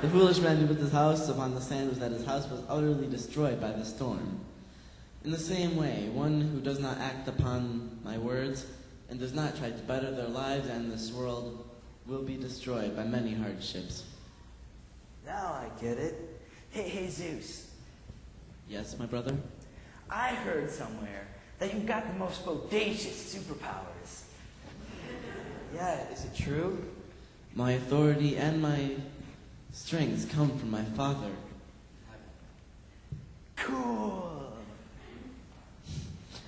The foolish man who built his house upon the sand was that his house was utterly destroyed by the storm. In the same way, one who does not act upon my words and does not try to better their lives and this world will be destroyed by many hardships. Now I get it. Hey, Zeus. Yes, my brother? I heard somewhere that you've got the most bodacious superpowers. Yeah, is it true? My authority and my strengths come from my father. Cool.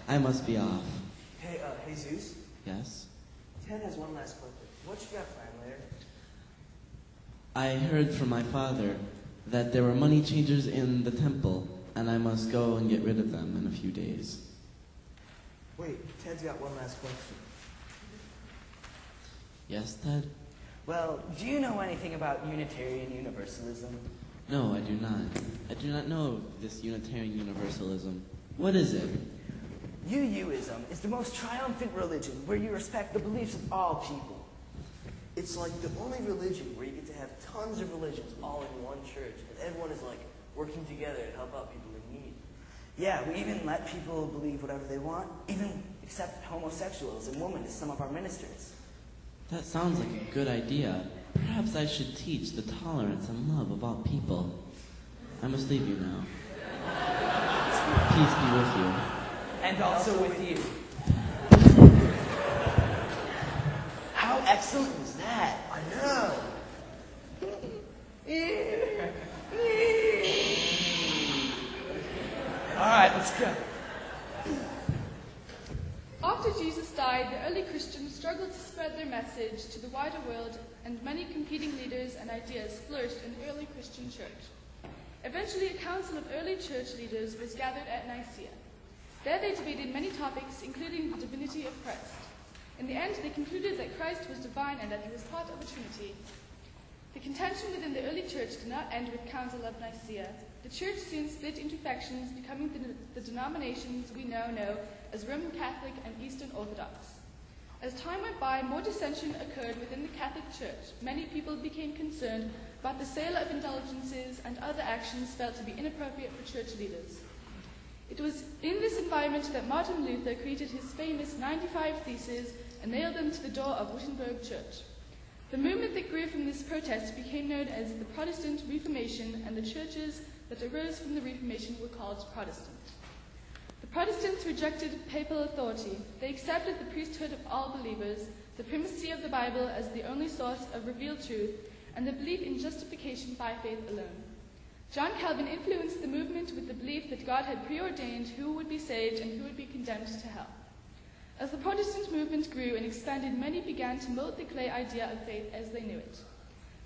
I must be off. Hey, Zeus? Yes? Ted has one last question. What you got planned later? I heard from my father that there were money changers in the temple, and I must go and get rid of them in a few days. Wait, Ted's got one last question. Yes, Ted? Well, do you know anything about Unitarian Universalism? No, I do not. I do not know this Unitarian Universalism. What is it? UUism is the most triumphant religion where you respect the beliefs of all people. It's like the only religion where you get to have tons of religions all in one church, and everyone is like working together to help out people in need. Yeah, we even let people believe whatever they want, even accept homosexuals and women as some of our ministers. That sounds like a good idea. Perhaps I should teach the tolerance and love of all people. I must leave you now. Peace be with you. And also with you. How excellent was that? I know! All right, let's go. After Jesus died, the early Christians struggled to spread their message to the wider world, and many competing leaders and ideas flourished in the early Christian church. Eventually, a council of early church leaders was gathered at Nicaea. There they debated many topics, including the divinity of Christ. In the end, they concluded that Christ was divine and that he was part of the Trinity. The contention within the early church did not end with Council of Nicaea. The church soon split into factions, becoming the denominations we now know as Roman Catholic and Eastern Orthodox. As time went by, more dissension occurred within the Catholic Church. Many people became concerned about the sale of indulgences and other actions felt to be inappropriate for church leaders. It was in this environment that Martin Luther created his famous 95 Theses and nailed them to the door of Wittenberg Church. The movement that grew from this protest became known as the Protestant Reformation, and the churches that arose from the Reformation were called Protestant. The Protestants rejected papal authority. They accepted the priesthood of all believers, the primacy of the Bible as the only source of revealed truth, and the belief in justification by faith alone. John Calvin influenced the movement with the belief that God had preordained who would be saved and who would be condemned to hell. As the Protestant movement grew and expanded, many began to mold the clay idea of faith as they knew it.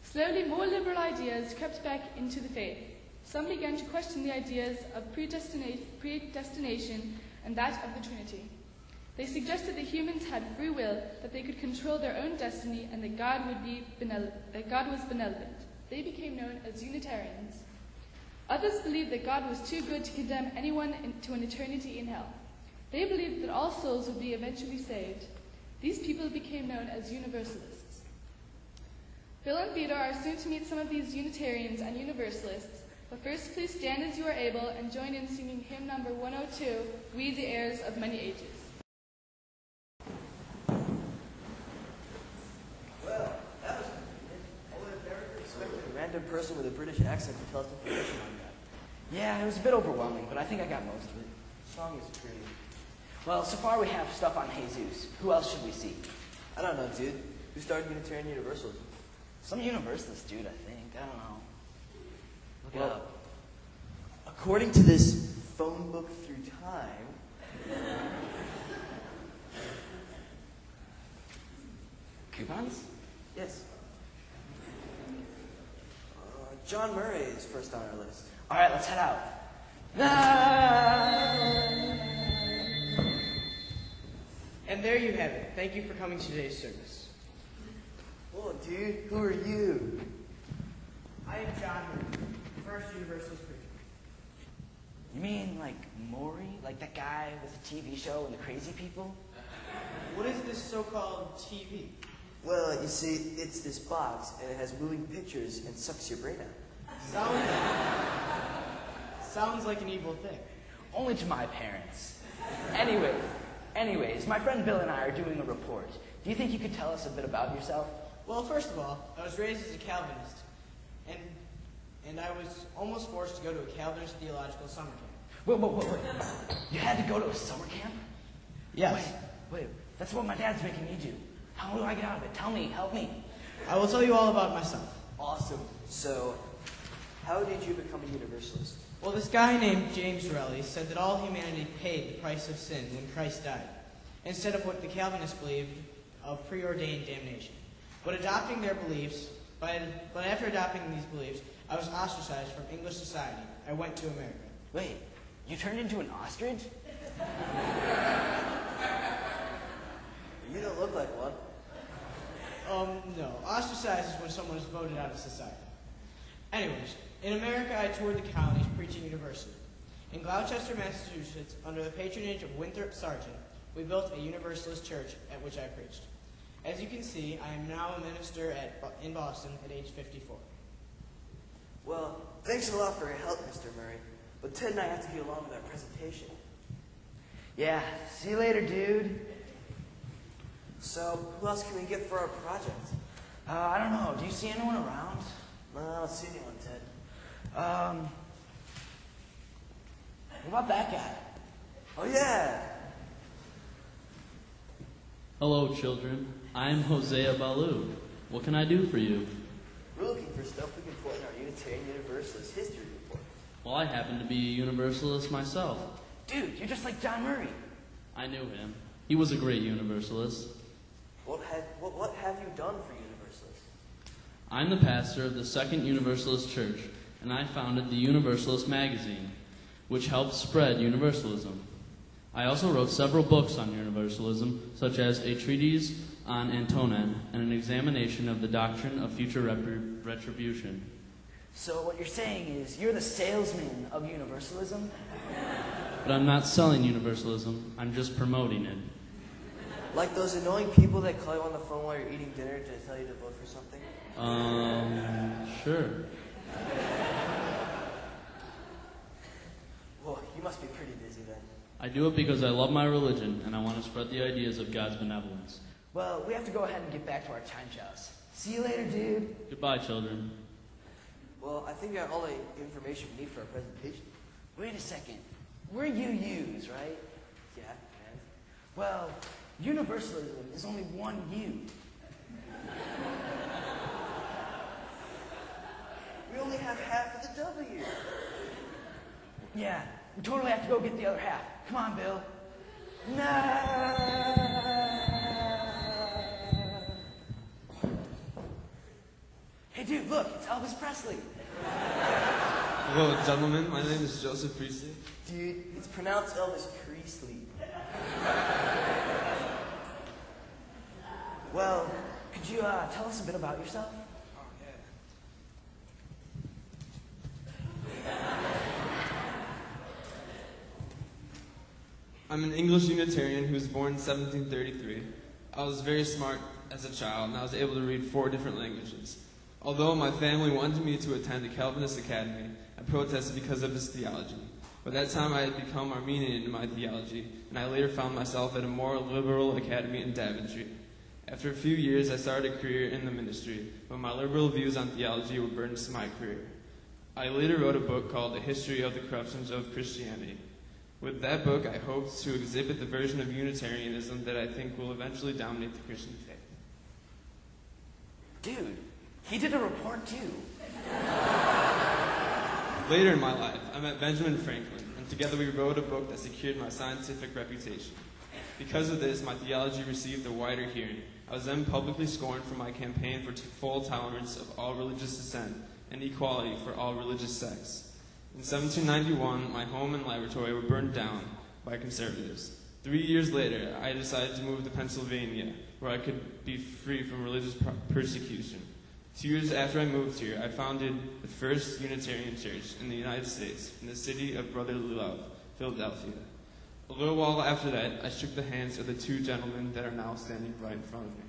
Slowly, more liberal ideas crept back into the faith. Some began to question the ideas of predestination and that of the Trinity. They suggested that humans had free will, that they could control their own destiny, and that God was benevolent. They became known as Unitarians. Others believed that God was too good to condemn anyone to an eternity in hell. They believed that all souls would be eventually saved. These people became known as Universalists. Bill and Theodore are soon to meet some of these Unitarians and Universalists, but first please stand as you are able and join in singing hymn number 102, We the Heirs of Many Ages. Well, that was convenient. I would have never expected a random person with a British accent to tell us information like that. Yeah, it was a bit overwhelming, but I think I got most of it. The song is pretty. Well, so far we have stuff on Jesus. Who else should we see? I don't know, dude. Who started Unitarian Universalism? Some Universalist dude, I think. I don't know. Look it Well, up. according to this phone book through time, Coupons? yes. John Murray is first on our list. All right, let's head out. And there you have it. Thank you for coming to today's service. Whoa, dude, who are you? I am John Murray, first Universalist preacher. You mean like Maury? Like that guy with the TV show and the crazy people? What is this so-called TV? Well, you see, it's this box, and it has moving pictures and sucks your brain out. Sounds like an evil thing. Only to my parents. Anyways, my friend Bill and I are doing a report. Do you think you could tell us a bit about yourself? Well, first of all, I was raised as a Calvinist, and I was almost forced to go to a Calvinist theological summer camp. Wait. You had to go to a summer camp? Yes. Wait. That's what my dad's making me do. How do I get out of it? Tell me. Help me. I will tell you all about myself. Awesome. So, how did you become a Universalist? Well, this guy named James Rowley said that all humanity paid the price of sin when Christ died, instead of what the Calvinists believed of preordained damnation. But after adopting these beliefs, I was ostracized from English society. I went to America. Wait, you turned into an ostrich? You don't look like one. No. Ostracized is when someone is voted out of society. Anyways, in America, I toured the colonies preaching universally. In Gloucester, Massachusetts, under the patronage of Winthrop Sargent, we built a Universalist church at which I preached. As you can see, I am now a minister in Boston at age 54. Well, thanks a lot for your help, Mr. Murray. But Ted and I have to get along with our presentation. Yeah, see you later, dude. So, who else can we get for our project? I don't know. Do you see anyone around? No, I don't see anyone, Ted. What about that guy? Oh, yeah! Hello, children. I'm Hosea Balu. What can I do for you? We're looking for stuff we can put in our Unitarian Universalist history report. Well, I happen to be a Universalist myself. Dude, you're just like John Murray. I knew him. He was a great Universalist. What have you done for Universalists? I'm the pastor of the Second Universalist Church, and I founded the Universalist magazine, which helps spread Universalism. I also wrote several books on Universalism, such as a treatise on Antonin and an examination of the doctrine of future retribution. So what you're saying is you're the salesman of Universalism? But I'm not selling Universalism, I'm just promoting it. Like those annoying people that call you on the phone while you're eating dinner to tell you to vote for something? Sure. Well, you must be pretty busy then. I do it because I love my religion, and I want to spread the ideas of God's benevolence. Well, we have to go ahead and get back to our time chows. See you later, dude. Goodbye, children. Well, I think I got all the information we need for our presentation. Wait a second. We're UUs, right? Yeah, and? Well, Universalism is only one U. We only have half of the W. Yeah, we totally have to go get the other half. Come on, Bill. No! Hey, dude, look, it's Elvis Presley. Hello, gentlemen. My name is Joseph Priestley. Dude, it's pronounced Elvis Priestley. Well, could you tell us a bit about yourself? I'm an English Unitarian who was born in 1733. I was very smart as a child, and I was able to read 4 different languages. Although my family wanted me to attend a Calvinist academy, I protested because of this theology. By that time, I had become Armenian in my theology, and I later found myself at a more liberal academy in Daventry. After a few years, I started a career in the ministry, but my liberal views on theology were burdens to my career. I later wrote a book called The History of the Corruptions of Christianity. With that book, I hoped to exhibit the version of Unitarianism that I think will eventually dominate the Christian faith. Dude, he did a report too. Later in my life, I met Benjamin Franklin, and together we wrote a book that secured my scientific reputation. Because of this, my theology received a wider hearing. I was then publicly scorned for my campaign for full tolerance of all religious dissent and equality for all religious sects. In 1791, my home and laboratory were burned down by conservatives. 3 years later, I decided to move to Pennsylvania, where I could be free from religious persecution. 2 years after I moved here, I founded the first Unitarian church in the United States, in the city of Brotherly Love, Philadelphia. A little while after that, I shook the hands of the 2 gentlemen that are now standing right in front of me.